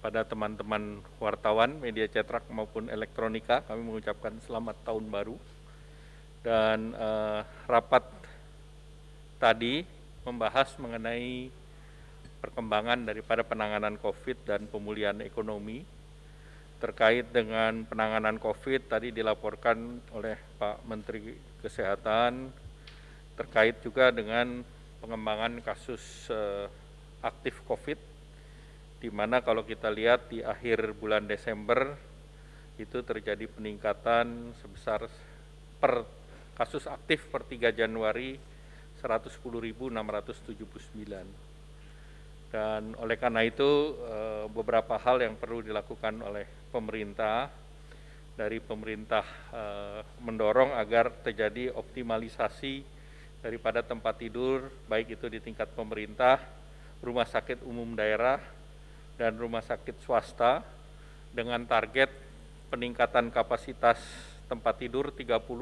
kepada teman-teman wartawan, media cetak maupun elektronika, kami mengucapkan selamat tahun baru. Dan rapat tadi membahas mengenai perkembangan daripada penanganan COVID dan pemulihan ekonomi. Terkait dengan penanganan COVID, tadi dilaporkan oleh Pak Menteri Kesehatan, terkait juga dengan pengembangan kasus aktif COVID, di mana kalau kita lihat di akhir bulan Desember itu terjadi peningkatan sebesar per kasus aktif per 3 Januari 110.679. Dan oleh karena itu beberapa hal yang perlu dilakukan oleh pemerintah, dari pemerintah mendorong agar terjadi optimalisasi daripada tempat tidur, baik itu di tingkat pemerintah, rumah sakit umum daerah, dan rumah sakit swasta, dengan target peningkatan kapasitas tempat tidur 30%.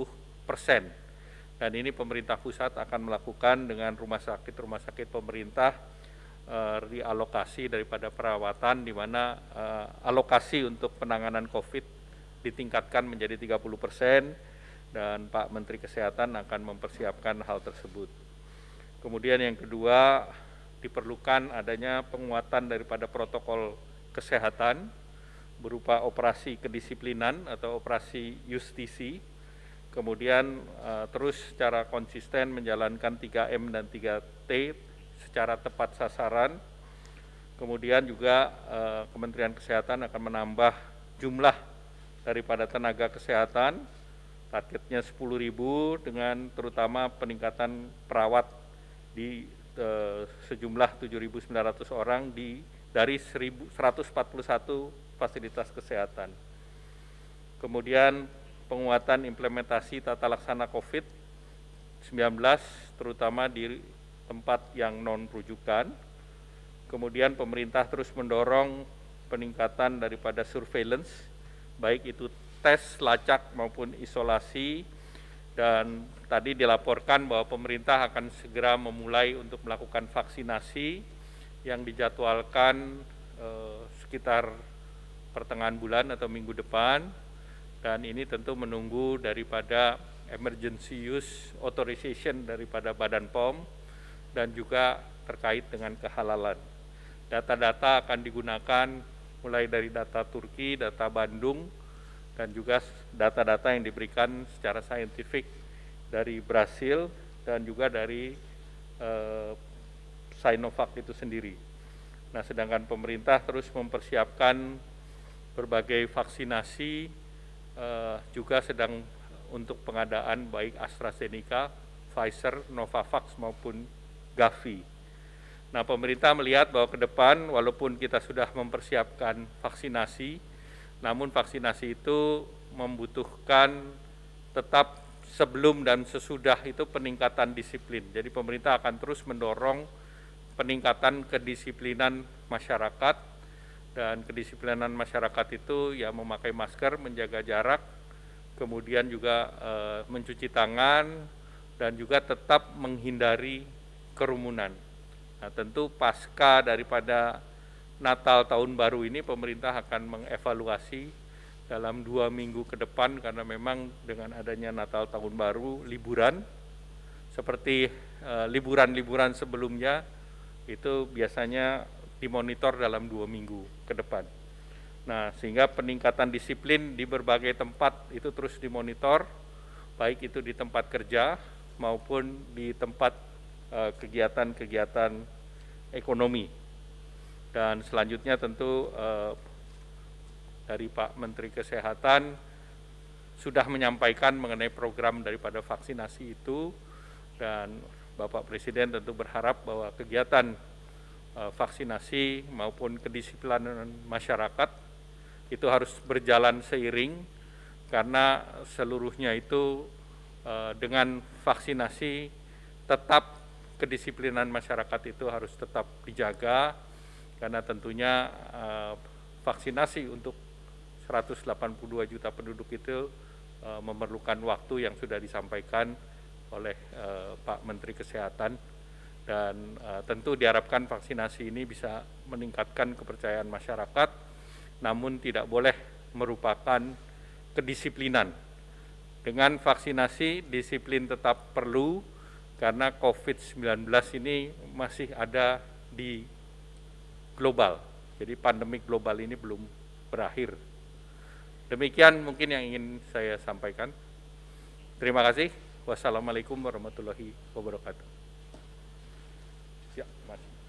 Dan ini pemerintah pusat akan melakukan dengan rumah sakit pemerintah realokasi daripada perawatan, di mana alokasi untuk penanganan COVID ditingkatkan menjadi 30%, dan Pak Menteri Kesehatan akan mempersiapkan hal tersebut. Kemudian yang kedua, diperlukan adanya penguatan daripada protokol kesehatan berupa operasi kedisiplinan atau operasi justisi, kemudian terus secara konsisten menjalankan 3M dan 3T secara tepat sasaran. Kemudian juga Kementerian Kesehatan akan menambah jumlah daripada tenaga kesehatan, targetnya 10.000 dengan terutama peningkatan perawat di sejumlah 7.900 orang dari 141 fasilitas kesehatan. Kemudian penguatan implementasi tata laksana COVID-19 terutama di tempat yang non-rujukan. Kemudian pemerintah terus mendorong peningkatan daripada surveillance, baik itu tes, lacak maupun isolasi. Dan tadi dilaporkan bahwa pemerintah akan segera memulai untuk melakukan vaksinasi yang dijadwalkan sekitar pertengahan bulan atau minggu depan. Dan ini tentu menunggu daripada emergency use authorization daripada Badan POM dan juga terkait dengan kehalalan. Data-data akan digunakan mulai dari data Turki, data Bandung, dan juga data-data yang diberikan secara saintifik dari Brasil dan juga dari Sinovac itu sendiri. Nah, sedangkan pemerintah terus mempersiapkan berbagai vaksinasi, juga sedang untuk pengadaan baik AstraZeneca, Pfizer, Novavax maupun Gavi. Nah, pemerintah melihat bahwa ke depan walaupun kita sudah mempersiapkan vaksinasi, namun vaksinasi itu membutuhkan tetap sebelum dan sesudah itu peningkatan disiplin. Jadi pemerintah akan terus mendorong peningkatan kedisiplinan masyarakat, dan kedisiplinan masyarakat itu ya memakai masker, menjaga jarak, kemudian juga mencuci tangan, dan juga tetap menghindari kerumunan. Nah, tentu pasca daripada Natal tahun baru ini pemerintah akan mengevaluasi dalam 2 minggu ke depan, karena memang dengan adanya Natal tahun baru liburan seperti liburan-liburan sebelumnya itu biasanya dimonitor dalam 2 minggu ke depan. Nah, sehingga peningkatan disiplin di berbagai tempat itu terus dimonitor, baik itu di tempat kerja maupun di tempat kegiatan-kegiatan ekonomi. Dan selanjutnya tentu dari Pak Menteri Kesehatan sudah menyampaikan mengenai program daripada vaksinasi itu, dan Bapak Presiden tentu berharap bahwa kegiatan vaksinasi maupun kedisiplinan masyarakat itu harus berjalan seiring, karena seluruhnya itu dengan vaksinasi tetap kedisiplinan masyarakat itu harus tetap dijaga, karena tentunya vaksinasi untuk 182 juta penduduk itu memerlukan waktu yang sudah disampaikan oleh Pak Menteri Kesehatan, dan tentu diharapkan vaksinasi ini bisa meningkatkan kepercayaan masyarakat namun tidak boleh merupakan kedisiplinan. Dengan vaksinasi, disiplin tetap perlu, karena COVID-19 ini masih ada di global. Jadi pandemi global ini belum berakhir. Demikian mungkin yang ingin saya sampaikan. Terima kasih. Wassalamualaikum warahmatullahi wabarakatuh. Ya, Mas.